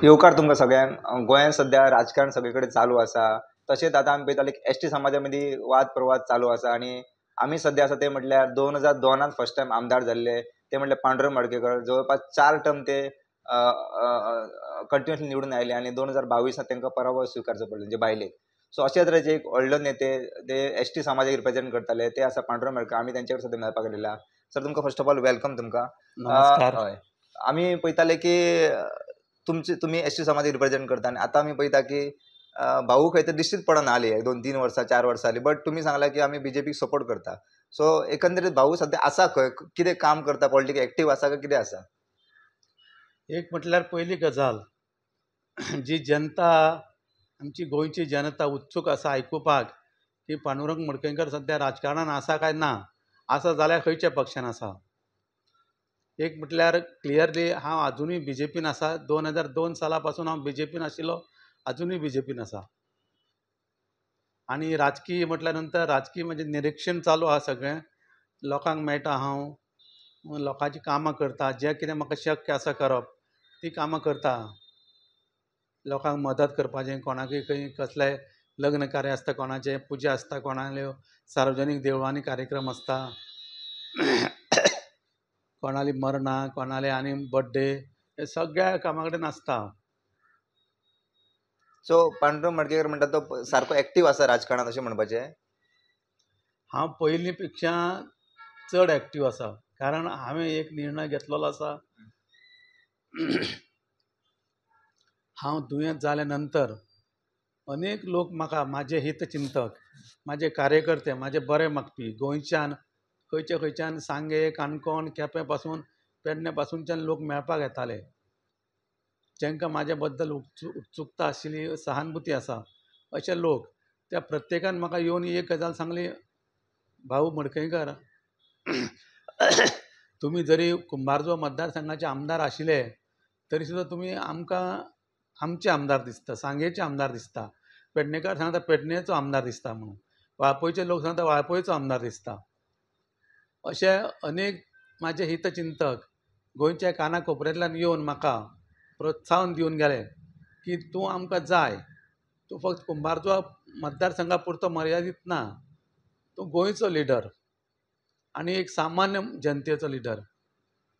येवकार तुमकां सगळ्यांक गोंयांत सध्या राजकारण सगळीकडे चालू आसा. तशेंच आतां आमी पळयताले की एसटी समाजामदीं वाद प्रवाद चालू आसा आनी आमी सध्या आसा ते म्हटल्यार 2002 फर्स्ट टायम आमदार जाल्ले ते म्हटल्यार पांडुरंग मडकयकर जवळपास 4 टर्म ते कंटिन्युअसली निवडून आयले आनी 2022 तांकां पराभव स्विकारचो पडलो म्हणजे बायलेक. सो अशे तरेचे एक व्हडले नेते ते एसटी समाजाक रिप्रेझेंट करताले ते आसा पांडुरंग मडकयकर. आमी तेंचे कडेन सद्या मेळपाक आयलेला. सर तुमकां फर्स्ट ऑफ ऑल वेलकम तुमकां. नमस्कार. हय आमी पळयताले की तुमी एसटी समाजाक रिप्रेझेंट करता आनी आतां आमी पळयता की भाऊ खंय तर दिश्टीच पडना हाली 2-3 वर्सां 4 वर्सां जालीं बट तुमी सांगला की आमी बीजेपीक सपोर्ट करता. सो एकंदरीत भाऊ सध्या आसा खंय कितें काम करता पॉलिटिकल एक्टीव आसा काय कितें आसा? एक म्हटल्यार पयली गजाल जी जनता आमची गोंयची जनता उत्सूक आसा आयकुपाक की पांडुरंग मडकयकर सध्या राजकारणान आसा काय ना, आसा जाल्यार खंयच्या पक्षान आसा. एक म्हटल्यार क्लियरली हांव आजुनूय बीजेपीन आसा. 2002 साला पासून हांव बीजेपीन आशिल्लो, आजुनूय बीजेपीन आसा. आनी राजकीय म्हटल्या नंतर राजकीय म्हणजे निरीक्षण चालू आहा सगळें. लोकांक मेळटा हांव लोकांची कामां करता, जें कितें म्हाका शक्य आसा करप ती कामां करता. लोकांक मदत करपाचें, कोणाकय खंय कसलेंय लग्न कार्य आसता, कोणाचें पुजा आसता, कोणाल्यो सार्वजनीक देवळांनी कार्यक्रम आसता, कोणाली मरणां, कोणाले आनी बड्डे, हे सगळ्या कामां कडेन आसता. सो पांडुरंग मडकयकर म्हणटा तो सारको एक्टीव आसा राजकारणांत अशें म्हणपाचें? हांव पयलीं पेक्षा चड एक्टीव आसा. कारण हांवें एक निर्णय घेतलेलो आसा. हांव दुयेंत जाल्या नंतर अनेक लोक म्हाका म्हाजे हितचिंतक, म्हाजे कार्यकर्ते, म्हाजे बरे मागपी गोंयच्यान खंयचे खंयच्यान सांगे, काणकोण, केपें पासून पेडणे पासूनच्यान लोक मेळपाक येताले. जेंकां म्हाजे बद्दल उत्सुकता आशिल्ली, सहानुभुती आसा अशे लोक त्या प्रत्येकान म्हाका येवन एक गजाल सांगली, भाऊ मडकयकर तुमी जरी कुंभारजुवा मतदारसंघाचे आमदार आशिल्ले तरी सुद्दां तुमी आमकां आमचे आमदार दिसता, सांगेचे आमदार दिसता. पेडणेकार सांगता पेडणेचो आमदार दिसता म्हणून, वाळपयचे लोक सांगता वाळपयचो आमदार दिसता. अशे अनेक म्हाजे हितचिंतक गोंयच्या काना कोपऱ्यांतल्यान येवन म्हाका प्रोत्साहन दिवन गेले की तूं आमकां जाय. तूं फक्त कुंभारजुवा मतदारसंघा पुरतो मर्यादीत ना, तूं गोंयचो लिडर आनी एक सामान्य जनतेचो लिडर,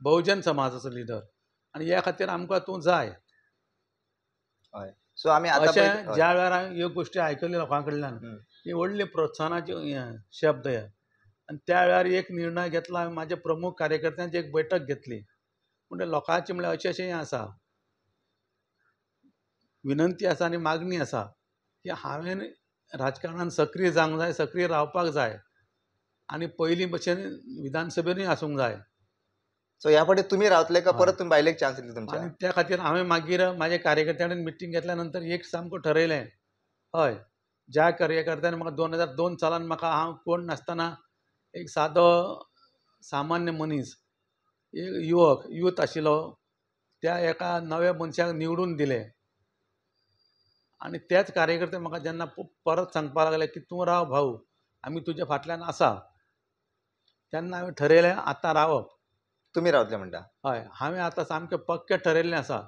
बहुजन समाजाचो लिडर आनी ह्या खातीर आमकां तूं जाय. हय. सो आमी आतां अशें ज्या वेळार हांवें ह्यो गोश्टी आयकल्यो लोकां कडल्यान ही व्हडली प्रोत्साहनाची शब्द हे. आनी त्या वेळार एक निर्णय घेतलो हांवें. म्हाज्या प्रमुख कार्यकर्त्यांची एक बैठक घेतली. म्हणजे लोकांची म्हळ्यार अशें हें आसा, विनंती आसा आनी मागणी आसा की हांवें राजकारणांत सक्रीय जावंक जाय, सक्रीय रावपाक जाय आनी पयलीं भशेन विधानसभेनूय आसूंक जाय. सो ह्या फावटी तुमी रावतले काय परत तुमी बायलेक चान्स दितले तुमच्या? आनी त्या खातीर हांवें मागीर म्हाज्या कार्यकर्त्यां कडेन मिटींग घेतल्या नंतर एक सामको ठरयलें. हय, ज्या कार्यकर्त्यान म्हाका 2002 सालान म्हाका हांव कोण नासतना एक सादो सामान्य मनीस, एक यूथ आशिल्लो, त्या एका नव्या मनशाक निवडून दिले आनी तेच कार्यकर्ते म्हाका जेन्ना परत सांगपाक लागले की तूं राव भाऊ, आमी तुज्या फाटल्यान आसा, तेन्ना हांवें ठरयलें आतां रावप. तुमी रावतले म्हणटा? हय, हांवें आतां सामकें पक्कें ठरयल्लें आसा.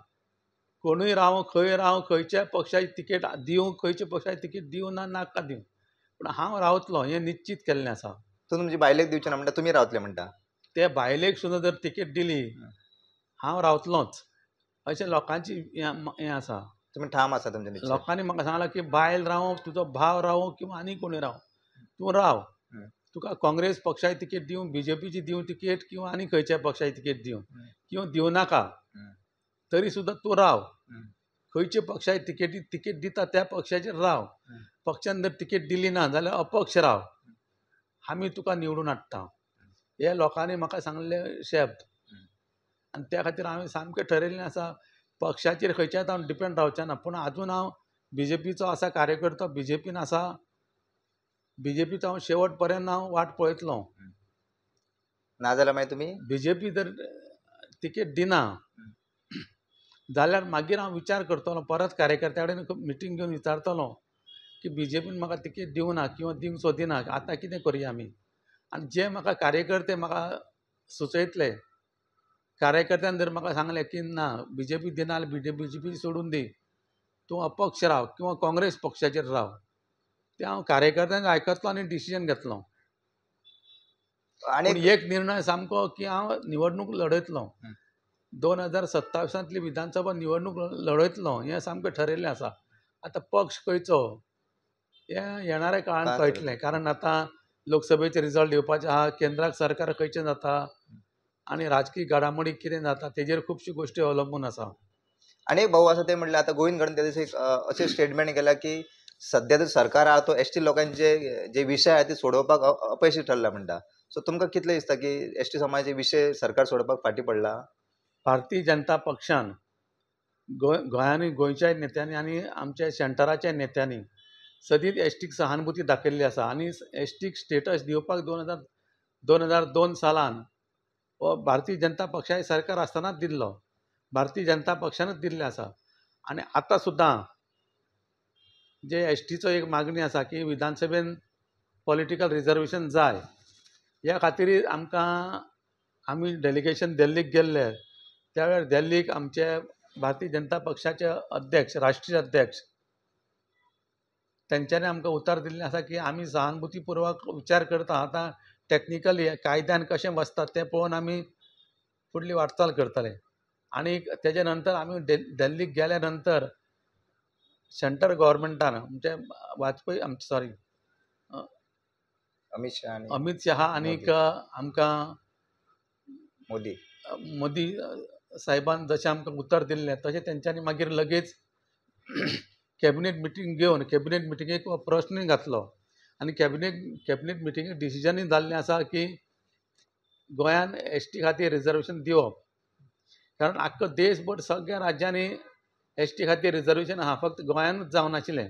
कोणूय राव, खंय राव, खंयच्याय पक्षाची तिकेट दिवं, खंयच्या पक्षाची तिकेट दिवं ना नाका दिवं, पूण हांव रावतलों हें निश्चीत केल्लें आसा. सो तुमची बायलेक दिवचे ना म्हणटा तुमी रावतले म्हणटा? ते बायलेक सुद्दां जर तिकेट दिली हांव रावतलोच अशें लोकांची हें आसा. तुमी ठाम आसा तुमच्या निश्चय? लोकांनी म्हाका सांगलां की बायल रावं, तुजो भाव रावं किंवा आनी कोणूय राव, तूं राव. तुका काँग्रेस पक्षाची तिकेट दिवं, बीजेपीची दिवं तिकेट किंवा आनी खंयच्याय पक्षाची तिकेट दिवं किंवा दिवं नाका, तरी सुद्दां तूं राव. खंयच्या पक्षाची तिकेट दिता त्या पक्षाचेर राव. पक्षान जर तिकेट दिली ना जाल्यार अपक्ष राव, आमी तुका निवडून हाडटा. हे लोकांनी म्हाका सांगले शब्द आनी त्या खातीर हांवें सामकें ठरयल्लें आसा पक्षाचेर खंयच्याच हांव डिपेंड रावचें ना. पूण आजून हांव बीजेपीचो आसा कार्यकर्तो, बीजेपीन आसा. बीजेपीचो हांव शेवट पर्यंत हांव वाट पळयतलों. नाजाल्यार मागीर तुमी? बीजेपी जर तिकेट दिना जाल्यार मागीर हांव विचार करतलों, परत कार्यकर्त्या कडेन मिटींग घेवन विचारतलों की बीजेपीन म्हाका तिकेट दिवं ना किंवा दिवंक सोदिना, आतां कितें करया आमी. आनी जे म्हाका कार्यकर्ते म्हाका सुचयतले कार्यकर्त्यान जर म्हाका सांगलें की ना BJP दिना जाल्यार BJP सोडून दी, तूं अपक्ष राव किंवा काँग्रेस पक्षाचेर राव, तें हांव कार्यकर्त्यांक आयकतलो आनी डिसिजन घेतलो. आणि पूण एक निर्णय सामको की हांव निवडणूक लढयतलो. 2027तली विधानसभा निवडणूक लढयतलो हें सामकें ठरयल्लें आसा. आतां पक्ष खंयचो हें येणाऱ्या काळान कळटलें, कारण आतां लोकसभेचे रिजल्ट येवपाचे आहा, केंद्राक सरकार खंयचें जाता आनी राजकीय घडामोडी कितें जाता तेजेर खुबश्यो गोश्टी अवलंबून आसा. आणि एक भाऊ असं ते म्हणलं, आता गोविंद गडन त्या दिवशी असे स्टेटमेंट केला की सध्या जो सरकार आहा तो एसटी लोकांचे जे विषय आहे ते सोडवपाक अपयशी ठरला म्हणटा. सो तुमकां कितलें दिसता की एसटी समाजाचे विषय सरकार सोडवपाक फाटी पडला? भारतीय जनता पक्षान गोंयांनी गोंयच्या नेत्यांनी आनी आमच्या सेंटराच्या नेत्यांनी सदींच एसटीक सहानुभुती दाखयल्ली आसा आनी एसटीक स्टेटस दिवपाक 2002 सालान हो भारतीय जनता पक्षाचें सरकार आसतनाच दिल्लो. भारतीय जनता पक्षानच दिल्लें आसा. आनी आतां सुद्दां जे एसटीचो एक मागणी आसा की विधानसभेन पॉलिटिकल रिजर्वेशन जाय, ह्या खातीर आमी डेलिगेशन दिल्लीक गेल्ले. त्या वेळार दिल्लीक आमचे भारतीय जनता पक्षाचे अध्यक्ष, राष्ट्रीय अध्यक्ष, तेंच्यांनी आमकां उतर दिल्लें आसा की आमी सहानुभुतीपूर्वक विचार करता. आतां टॅक्निकली कायद्यान कशें बसता तें पळोवन आमी फुडली वाटचाल करतले. आनी तेजे नंतर आमी दिल्लीक गेल्या नंतर सेंटर गव्हर्मेंटान म्हणजे वाजपेयी अमित शहा आनीक आमकां मोदी मोदी साहेबान जशें आमकां उतर दिल्लें तशें तेंच्यांनी मागीर लगेच कॅबिनेट मिटींग घेवन कॅबिनेट मिटिंगेक हो प्रश्नूय घातलो आनी कॅबिनेट मिटिंगेक डिसिजनूय जाल्लें आसा की गोंयान एसटी खातीर रिजर्वेशन दिवप. कारण आख्खो देशभर सगळ्या राज्यांनी एसटी खातीर रिजर्वेशन आहा, फक्त गोंयानूच जावं नाशिल्लें.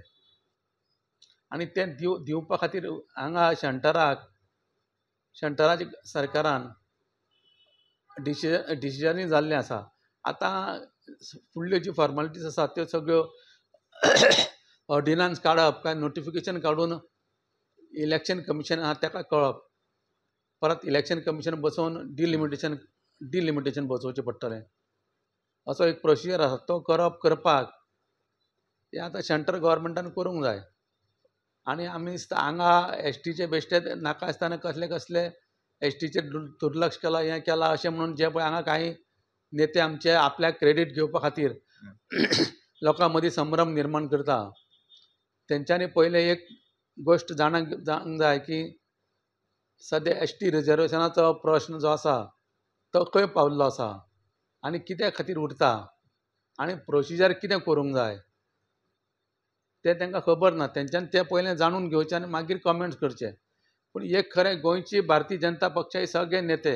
आनी तें दिवपा खातीर हांगा सेंटराच्या सरकारान डिसिजनूय जाल्लें आसा. आतां फुडल्यो ज्यो फॉर्मेलिटीज आसा त्यो सगळ्यो ऑर्डिनन्स काडप काय नोटिफिकेशन काडून इलेक्शन कमिशन आहा ताका कळप, परत इलेक्शन कमिशन बसोवन डिलिमिटेशन बसोवचें पडटलें. असो एक प्रोसिजर आसा, तो करपाक हें आतां सेंट्रल गव्हर्मेंटान करूंक जाय. आनी आमी हांगा एसटीचे बेश्टे नाका आसतना कसले एसटीचेर दुर्लक्ष केलां, हें केलां अशें म्हणून जे पळय हांगा कांय नेते आमचे आपल्याक क्रेडीट घेवपा खातीर लोकां मदीं संभ्रम निर्माण करता. तेंच्यांनी पयलें एक गोश्ट जावंक जाय की सद्या एसटी रिजर्वेशनाचो प्रश्न जो आसा तो खंय पाविल्लो आसा आनी कित्या खातीर उरता आनी प्रोसिजर कितें करूंक जाय तें तांकां खबर ना. तेंच्यांनी तें पयलें जाणून घेवचें आनी मागीर कमेंट्स करचे. पूण एक खरें गोंयची भारतीय जनता पक्षाचे सगळे नेते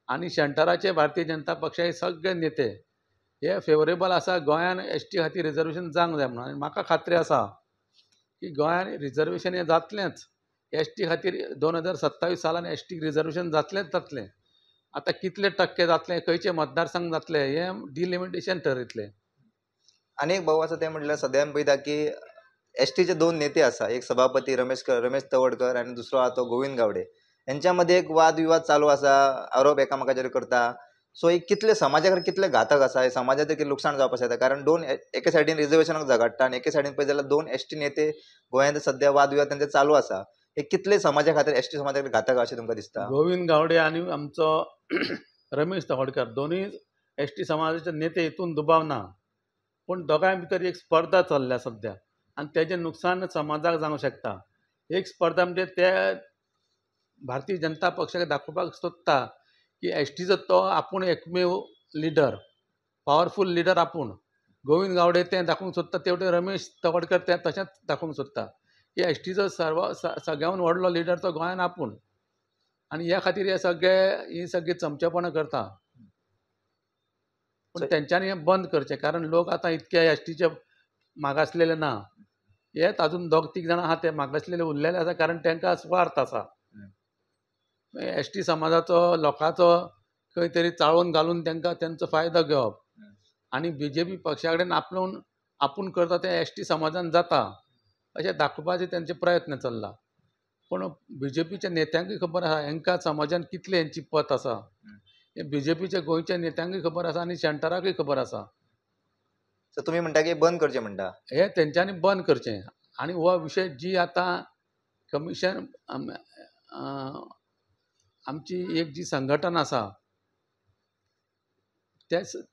आनी सेंटराचे भारतीय जनता पक्षाचे सगळे नेते हे फेवरेबल आसा गोंयान एसटी खातीर रिजर्वेशन जावंक जाय म्हणून. आनी म्हाका खात्री आसा की गोंयान रिजर्वेशन हें जातलेंच. एसटी खातीर 2027 सालान एसटीक रिजर्वेशन जातलें. आतां कितले टक्के जातले, खंयचे मतदारसंघ जातले हें डिलिमिटेशन ठरयतलें. आणि एक भाऊ असं ते म्हटलं, सध्या आमी पळयता की एसटीचे 2 नेते आसा, एक सभापती रमेश तवडकर आणि दुसरो आहा तो गोविंद गावडे. यांच्यामध्ये एक वादविवाद चालू आसा, आरोप एकामेकाचेर करता. सो एक कितले समाजा खातीर कितले घातक आसा, हे समाजाचेर कितलें लुकसाण जावपाक शकता. कारण एके सायडीन रिजर्वेशनाक झगडटा आनी एके सायडीन पळयत जाल्यार 2 एसटी नेते गोंयांत सध्या वादविवाद त्यांचे चालू आसा. हे कितले समाजा खातीर एसटी समाजा खातीर घातक अशें तुमकां दिसता? गोविंद गावडे आनी आमचो रमेश तवडकर दोनूय एसटी समाजाचे नेते, हितून दुबाव ना. पूण दोगांय भितर एक स्पर्धा चल्ल्या सध्या आनी तेजें नुकसान समाजाक जावंक शकता. एक स्पर्धा म्हणजे ते भारतीय जनता पक्षाक दाखोवपाक सोदता की एसटीचो तो आपूण एकमेव लिडर, पॉवरफूल लिडर आपूण. गोविंद गावडे तें दाखोवंक सोदता, तेवटेन रमेश तवडकर तें तशेंच दाखोवंक सोदता की एसटीचो सगळ्यान व्हडलो लिडर तो गोंयान आपूण. आनी ह्या खातीर ही सगळी चमचेपणां करता. पूण तेंच्यांनी हें बंद करचें, कारण लोक आतां इतके एसटीचे मागासलेले ना. हेच अजून 2-3 जाण आहा ते मागासलेले उरलेले आसा, कारण तांकां स्वार्थ आसा. एसटी समाजाचो लोकांचो खंय तरी चाळोवन घालून तांकां तेंचो फायदो घेवप आनी BJP पक्षा कडेन आपूण करता तें एसटी समाजान जाता अशें दाखोवपाचे तेंचे प्रयत्न चल्ला. पूण BJPच्या नेत्यांकूय खबर आसा हांकां समाजान कितली हेंची पत आसा. हे BJPच्या गोंयच्या नेत्यांकूय खबर आसा आनी सेंटराकूय खबर आसा. सो तुम्ही म्हणता की बंद करचे म्हणटा. हे तेंच्यांनी बंद करचें. आनी हो विशय जी आतां कमिशन आमची एक जी संघटना आसा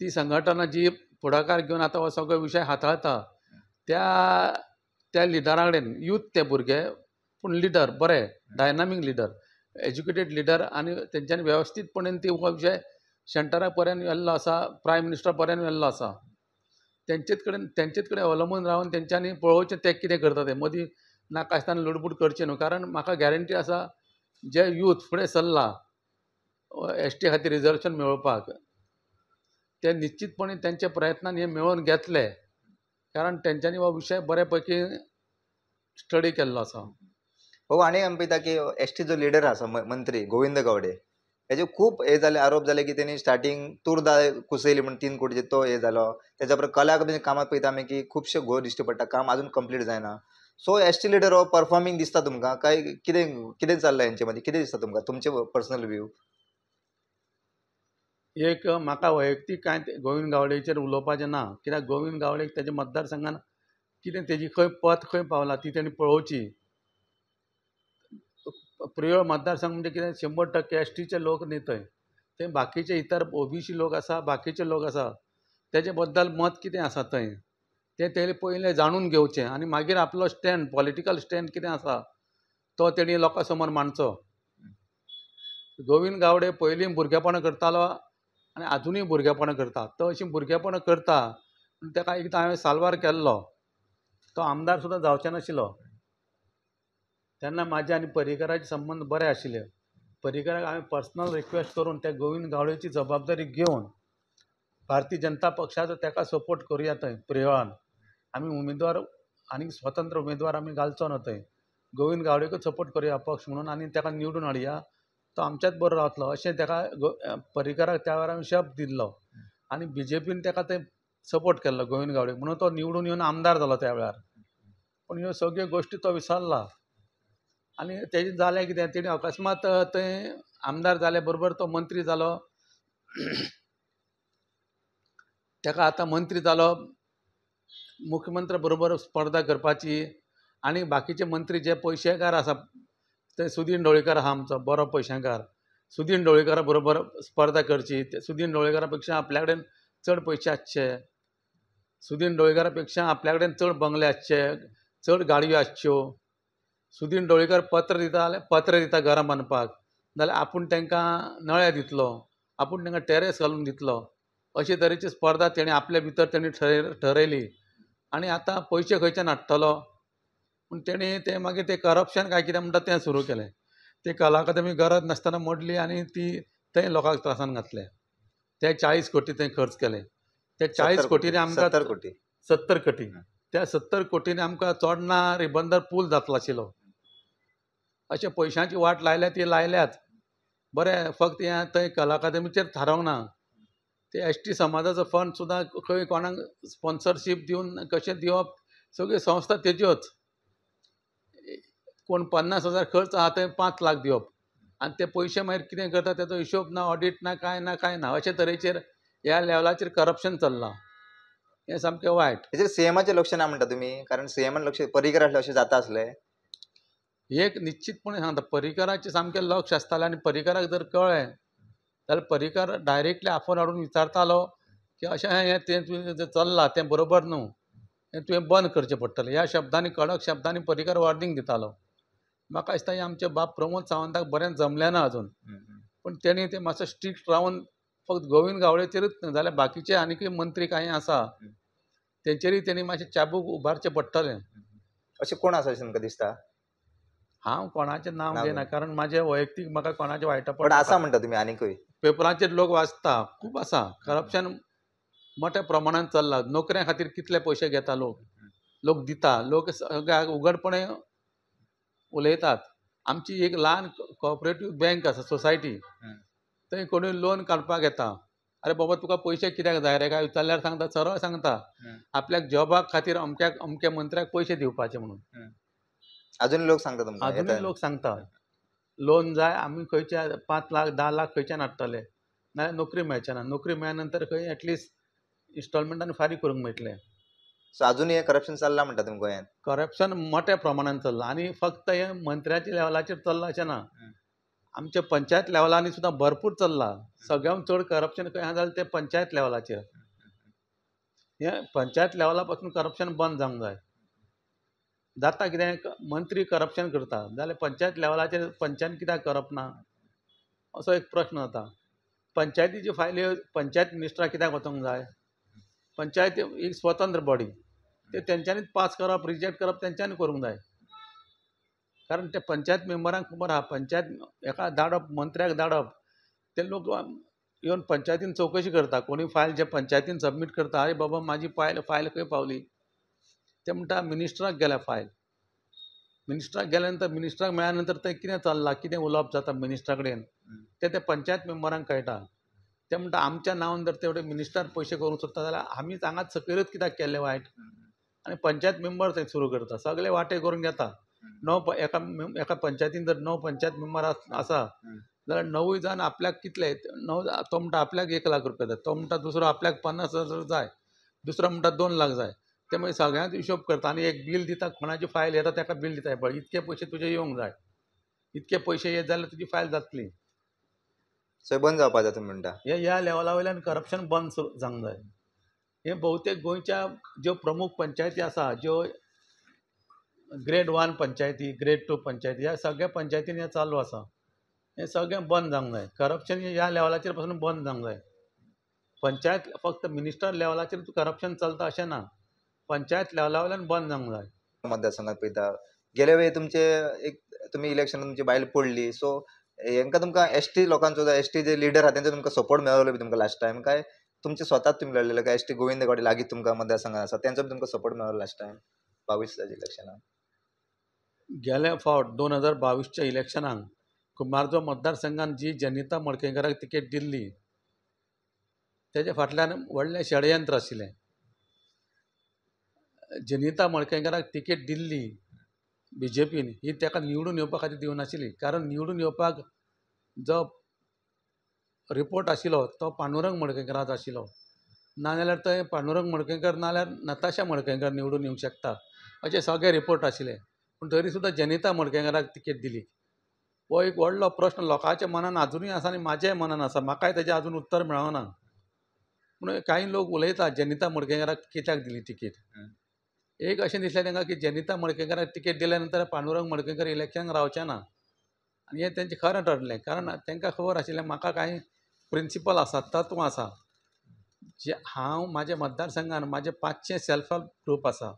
ती संघटना जी फुडाकार घेवन आतां हो सगळो विशय हाताळटा त्या लिडरा कडेन यूथ ते भुरगे पूण लिडर बरे डायनामीक लिडर एज्युकेटेड लिडर आनी तेंच्यांनी वेवस्थीतपणेन ती हो विशय सेंटरा पर्यंत व्हेल्लो आसा, प्रायम मिनिस्टरा पर्यंत व्हेल्लो आसा. तेंचेच कडेन अवलंबून रावन तेंच्यांनी पळोवचें ते कितें करता तें. मदीं नाका आसतना लुडबूड करची न्हू. कारण म्हाका गॅरंटी आसा जे यूथ फुडें सरला ST खातीर रिजर्वेशन मेळोवपाक ते निश्चितपणे तेंचे प्रयत्नान हे मेळोवन घेतले. कारण तेंच्यांनी हो विशय बरे पैकी स्टडी केल्लो आसा. हो आणि आमी पळयता की एसटी जो लिडर आसा मंत्री गोविंद गावडे हेजे खूप हे जाले आरोप जाले की त्यांनी स्टार्टिंग तूर कुसयली म्हणून 3 कोटीचे तो हे जालो. त्याच्या बरोबर कला अकादमी कामात पळयता आमी की खुबशे घोर दिश्टी पडटा, काम अजून कंप्लीट जायना. सो एसटी लिडर हो परफॉर्मिंग दिसता तुमकां काय कितें कितें चल्लां हेंचे मदीं, कितें दिसता तुमकां तुमचे पर्सनल व्यू? एक म्हाका वैयक्तीक कांय गोविंद गावडेचेर उलोवपाचें ना. कित्याक गोविंद गावडेक तेज्या मतदारसंघान कितें तेजी खंय पत खंय पावला ती तेणी पळोवची. प्रियो मतदारसंघ म्हणजे कितें 100% एसटीचे लोक न्ही थंय. थंय बाकीचे इतर OBC लोक आसा, बाकीचे लोक आसा. तेजे बद्दल मत कितें आसा थंय तें तेणी पयलें जाणून घेवचें आनी मागीर आपलो स्टँड पॉलिटिकल स्टँड कितें आसा तो तेणी लोकां समोर मांडचो. गोविंद गावडे पयलीं भुरगेपणां करतालो आनी आजुनूय भुरगेपणां करता. तो अशीं भुरगेपणां करता पूण ताका एकदां हांवें साल्वार केल्लो. तो आमदार सुद्दां जावचो नाशिल्लो. तेन्ना म्हाजे आनी पर्रीकराचे संबंद बरे आशिल्ले. पर्रीकराक हांवें पर्सनल रिक्वेस्ट करून त्या गोविंद गावडेची जबाबदारी घेवन भारतीय जनता पक्षाचो ताका सपोर्ट करुया थंय प्रियोळान. आमी उमेदवार आनी स्वतंत्र उमेदवार आमी घालचो ना थंय. गोविंद गावडेकूच सपोर्ट करुया पक्ष म्हणून आनी ताका निवडून हाडया. तो आमच्याच बरोबर रावतलो अशें ताका पर्रीकराक त्या वेळार शब्द दिल्लो. आनी BJPन ताका थंय सपोर्ट केल्लो गोविंद गावडेक म्हणून तो निवडून येवन आमदार जालो त्या वेळार. पूण ह्यो सगळ्यो गोश्टी तो विसरला. आनी तेजें जालें कितें तेणी अकस्मात थंय आमदार जाले बरोबर तो मंत्री जालो. ताका आतां मंत्री जालो मुख्यमंत्री बरोबर स्पर्धा करपाची आनी बाकीचे मंत्री जे पयशेकार आसा ते सुदीन ढवळीकर आहा आमचो बरो पयशेकार. सुदीन ढवळीकरा बरोबर स्पर्धा करची. सुदीन ढवळीकरा पेक्षा आपल्या कडेन चड पयशे आसचे. सुदीन ढवळीकरा पेक्षा आपल्या कडेन चड बंगले आसचे, चड गाडयो आसच्यो. सुदीन ढवळीकर पत्र दिता घरां बांदपाक जाल्यार आपूण तांकां नळे दितलो, आपूण तांकां टॅरेस घालून दितलो. अशे तरेची स्पर्धा तेणी आपल्या भितर तेणी ठरयली. आनी आतां पयशे खंयच्यान हाडटलो पूण तेणी तें मागीर तें करप्शन काय कितें म्हणटा तें सुरू केलें. ती कला अकादमी गरज नासतना मोडली आनी ती थंय लोकांक त्रासान घातले. ते 40 कोटी थंय खर्च केले. ते 40 कोटींनी आमकां 70 कोटी 70 कोटी त्या 70 कोटींनी आमकां चोडणा रिबंदर पूल जातलो आशिल्लो. अशे पयशांची वाट लायल्या ती लायल्यात. बरें फक्त हें थंय कला अकादमीचेर थारोवंक ना. ते ST समाजाचो फंड सुद्दां खंय कोणाक स्पॉन्सरशीप दिवन कशें दिवप सगळ्यो संस्था तेज्योच. कोण 50,000 खर्च आहा थंय 5 लाख दिवप आनी ते पयशे मागीर कितें करता तेजो हिशोब ना, ऑडिट ना, कांय ना. अशे तरेचेर ह्या लेवलाचेर करप्शन चल्लां. हें सामकें वायट. हेजेर सीएमाचें लक्ष ना म्हणटा तुमी, कारण सीएमान लक्ष पर्रीकर आसले अशें जाता आसलें. एक निश्चितपणे सांगता पर्रीकराचें सामकें लक्ष आसतालें आनी पर्रीकराक जर कळ्ळें जाल्यार पर्रीकर डायरेक्टली आफोन हाडून विचारतालो की अशें हें तें जें चल्लां तें बरोबर न्हू, हें तुवें बंद करचें पडटलें. ह्या शब्दांनी कडक शब्दांनी पर्रीकर वॉर्निंग दितालो. म्हाका दिसता हें आमचे बाब प्रमोद सावंताक बरें जमलें ना अजून. पूण तेणी तें मातसो स्ट्रिक्ट रावन फक्त गोविंद गावडेचेरूच न्हू जाल्यार बाकीचे आनीकय मंत्री कांय आसा तेंचेरूय तेणी मातशें चाबूक उबारचें पडटलें. अशें कोण आसा अशें तुमकां दिसता? हांव कोणाचें नांव घेयना कारण म्हाजें वैयक्तीक म्हाका कोणाचें वायटपण पण आसा म्हणटा तुमी आनीकूय? पेपराचेर लोक वाचता खूब आसा. करप्शन मोठ्या प्रमाणांत चल्लां. नोकऱ्या खातीर कितले पयशे घेता लोक दिता. लोक सगळ्याक उघडपणे उलयतात. आमची एक ल्हान कॉपरेटीव बँक आसा सोसायटी. थंय कोणूय लोन काडपाक येता. अरे बाबा तुका पयशे कित्याक जाय रे काय विचारल्यार सांगता सरळ सांगता आपल्याक जॉबाक खातीर अमक्या मंत्र्याक पयशे दिवपाचे म्हणून. अजून लोक सांगता तुमकां? अजुनूय लोक सांगता लोन जाय आमी खंयचे 5 लाख 10 लाख खंयच्यान हाडटले. नाल्यार नोकरी मेळचे ना. नोकरी मेळ्ळ्या नंतर खंय एटलिस्ट इन्स्टॉलमेंटान फारीक करूंक मेळटलें. सो अजूनही हे करप्शन चल्लां म्हणटा तुमी गोंयांत. करप्शन मोठ्या प्रमाणात चल्लां आनी फक्त हे मंत्र्याच्या लेवलाचेर चल्लां अशें ना. आमच्या पंचायत लेवलांनी सुद्दां भरपूर चल्लां. सगळ्यांत चड करप्शन खंय आसा जाल्यार तें पंचायत लेवलाचेर. हें पंचायत लेवला पासून करप्शन बंद जावंक जाय. जाता कितें मंत्री करप्शन करता जाल्यार पंचायत लेवलाचेर पंचायत कित्याक करप ना असो एक प्रश्न जाता. पंचायतीच्यो फायली पंचायत मिनिस्टराक कित्याक वचोंक जाय? पंचायत एक स्वतंत्र बॉडी, ते तेंच्यांनीच पास करप रिजेक्ट करप तेंच्यांनी करूंक जाय. कारण ते पंचायत मेंबरांक खबर आहा पंचायत हेका धाडप मंत्र्याक धाडप ते लोक येवन पंचायतीन चवकशी करता. कोणी फायल जे पंचायतीन सबमीट करता, अरे बाबा म्हाजी फायल खंय पावली? ते म्हणटा मिनिस्टराक गेल्या फायल. मिनिस्टराक गेल्या नंतर मिनिस्टराक मेळ्ळ्या नंतर तें कितें चल्लां, कितें उलोवप जाता मिनिस्टरा कडेन ते पंचायत मेंबरांक कळटा. ते म्हणटा आमच्या नांवान जर तेवढे मिनिस्टर पयशे करूंक सोदता जाल्यार आमी हांगाच सकयलूच कित्याक केलें वायट? आनी पंचायत मेंबर थंय सुरू करता. सगळे वांटे करून घेता. एका पंचायतीन जर 9 पंचायत मेंबर आसा जाल्यार 9 जाण आपल्याक कितले 9 तो म्हणटा आपल्याक 1 लाख रुपया जाय, तो म्हणटा दुसरो आपल्याक 50,000 जाय, दुसरो म्हणटा 2 लाख जाय. ते मागीर सगळ्यांक हिशोब करता आनी एक बील दिता. कोणाची फायल येता ताका बील दिता. पळय इतके पयशे तुजे येवंक जाय, इतके पयशे येत जाल्यार तुजी फायल जातली. सो बंद जावपाक जाय तुमी म्हणटा. ह्या लेवला वयल्यान करप्शन बंद जावंक जाय. हे भोवतेक गोंयच्या ज्यो प्रमुख पंचायती आसा, ज्यो ग्रेड 1 पंचायती, ग्रेड 2 पंचायती, ह्या सगळ्या पंचायतींनी हें चालू आसा. हें सगळें बंद जावंक जाय. करप्शन ह्या लेवलाचेर पासून बंद जावंक जाय. पंचायत फक्त मिनिस्टर लेवलाचेर करप्शन चलता अशें ना. पंचायत लेवला वयल्यान बंद जावंक जाय. मतदारसंघात पळयता गेले वेळी तुमचे एक तुमी इलेक्शनात तुमची बायल पडली. सो हेंका तुमकां एसटी लोकांचो एसटी जे लिडर आहा तेंचो तुमकां सपोर्ट मेळ्ळो बी तुमकां लास्ट टायम काय तुमचे स्वताच तुमी लढलेले काय एसटी गोविंद गावडे लागीं तुमकां मतदारसंघात आसा तेंचो बी तुमकां सपोर्ट मेळ्ळो लास्ट टायम 22च्या इलेक्शनाक? गेल्या फावट 2022च्या इलेक्शनाक कुंभारजुंव मतदारसंघान जी जनिता मडकयकाराक तिकेट दिल्ली तेजे फाटल्यान व्हडलें षडयंत्र आशिल्लें. जनिता मडकयकाराक तिकेट दिल्ली बीजेपीन ही ताका निवडून येवपा खातीर दिवनाशिल्ली. कारण निवडून येवपाक जो रिपोर्ट आशिल्लो तो पांडुरंग मडकयकाराचो आशिल्लो. नाजाल्यार थंय पांडुरंग मडकयकार नाल्यार नताशा मडकयकार निवडून येवंक शकता अशें सगळे रिपोर्ट आशिल्ले. पूण तरी सुद्दां जनिता मडकयकाराक तिकेट दिली. हो एक व्हडलो प्रश्न लोकांच्या मनान अजुनूय आसा आनी म्हाज्याय मनान आसा. म्हाकाय तेजें अजून उत्तर मेळोंक ना. पूण कांय लोक उलयता जनिता मडकयकाराक कित्याक दिली तिकेट. एक अशें दिसलें तांकां की जनिता मडकयकाराक तिकेट दिल्या नंतर पांडुरंग मडकयकार इलेक्शनाक रावचे ना आनी हें तेंचें खरें ठरलें. कारण तांकां खबर आशिल्लें म्हाका कांय प्रिंसिपल आसा, तत्व आसा जे हांव म्हाज्या मतदारसंघान म्हाजे 500 सेल्फ हेल्प ग्रूप आसा.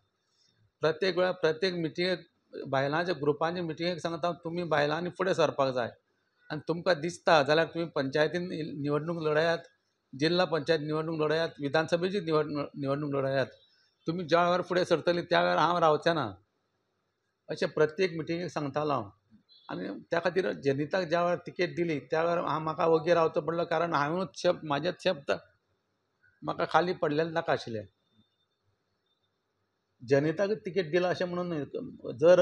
प्रत्येक वेळार प्रत्येक मिटिंगेक बायलांच्या ग्रुपांच्या मिटिंगेक सांगता तुमी बायलांनी फुडें सरपाक जाय आनी तुमकां दिसता जाल्यार तुमी पंचायतीन निवडणूक लडयात, जिल्ला पंचायत निवडणूक लडयात, विधानसभेची निवडणूक लडयात. तुमी ज्या वेळार फुडें सरतलीं त्या वेळार हांव रावचें ना अशें प्रत्येक मिटिंगेक सांगतालो हांव. आनी त्या खातीर जनिताक ज्या वेळार तिकेट दिली त्या वेळार म्हाका वोगी रावचो पडलो. कारण हांवेंच म्हाजेच शब्द म्हाका खाली पडलेले नाका आशिल्ले. जनिताक तिकेट दिला अशें म्हणून न्हय. जर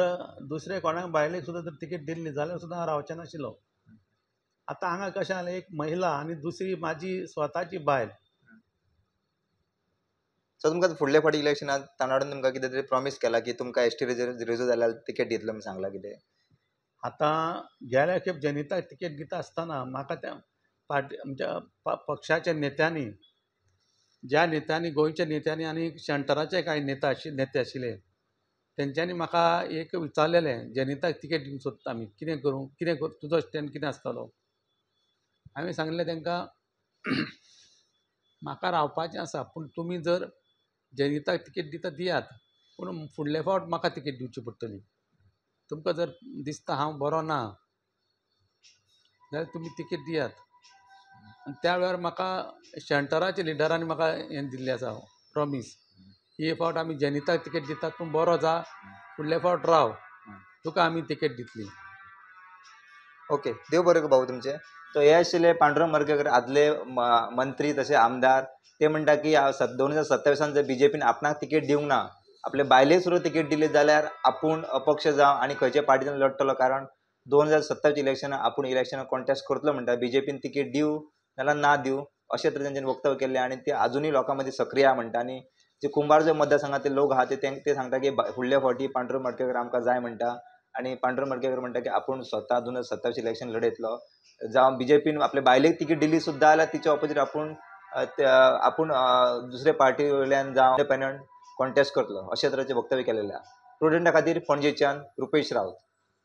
दुसरे कोणाक बायलेक सुद्दां जर तिकेट दिल्ली जाल्यार सुद्दां हांव रावचें नाशिल्लो. आतां हांगा कशें जालें एक महिला आनी दुसरी म्हाजी स्वताची बायल. सो तुमकां फुडल्या फावटी इलेक्शनात तांडाडून तुमकां कितें तरी प्रॉमीस केला की तुमकां एसटी रिजर्व जाल्यार तिकेट दितलो म्हणून सांगला कितें? आतां गेल्या खेप जनिताक तिकेट दिता आसतना म्हाका त्या पार्टी आमच्या पक्षाच्या नेत्यांनी ज्या नेत्यांनी गोंयच्या नेत्यांनी आनी सेंटराचे कांय नेते आशिल्ले तेंच्यांनी म्हाका एक विचारलेलें जनिताक तिकेट दिवंक सोदता आमी कितें करूं तुजो स्टँड कितें आसतलो. हांवें सांगलें तांकां म्हाका रावपाचें आसा पूण तुमी जर जनिताक तिकेट दिता दियात पूण फुडले फावट म्हाका तिकेट दिवची पडटली. तुमकां जर दिसता हांव बरो ना जाल्यार तुमी तिकेट दियात. आनी त्या वेळार म्हाका सेंटराच्या लिडरांनी म्हाका हें दिल्लें आसा प्रॉमीस की हे फावट आमी जनिताक तिकेट दितात तूं बरो जा फुडले फावट राव तुका आमी तिकेट दितली. ओके, देव बरें भाऊ तुमचे. तो हे आशिल्ले पांडुरंग मडकयकार आदले मंत्री तसे आमदार. ते म्हणटा की 2027 जर बीजेपीन आपणाक तिकेट दिवंक ना आपले बायलेक सुद्दां तिकेट दिली जाल्यार आपूण अपक्ष जावं आनी खंयच्या पार्टीन लडटलो. कारण 2027 इलेक्शनाक आपूण इलेक्शनाक कॉन्टेस्ट करतलो म्हणटा. बीजेपीन तिकेट दिवं त्याला ना दिवं अशें तरेन तेंच्यांनी वक्तव्य केल्लें आनी ते अजूनही लोकांमध्ये सक्रिय आहा म्हणटा. आनी जे कुंभार जो मतदारसंघातले लोक आहा ते सांगता की फुडल्या फावटी पांडुरंग मडकयकर आमकां जाय म्हणटा. आनी पांडुरंग मडकयकर म्हणटा की आपूण स्वता 2027 इलेक्शन लढयतलो. जावं बीजेपीन आपल्या बायलेक तिकीट दिली सुद्दां जाल्यार तिच्या ऑपोजीट आपूण दुसरे पार्टी वयल्यान जावं इंडिपेंडंट कॉन्टेस्ट करतलो अशे तरेचें वक्तव्य केलेलें आहा. प्रुडंटा खातीर पणजेच्यान Rupesh Rawat.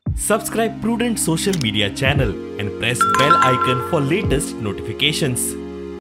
Subscribe Prudent social media channel and press bell icon for latest notifications.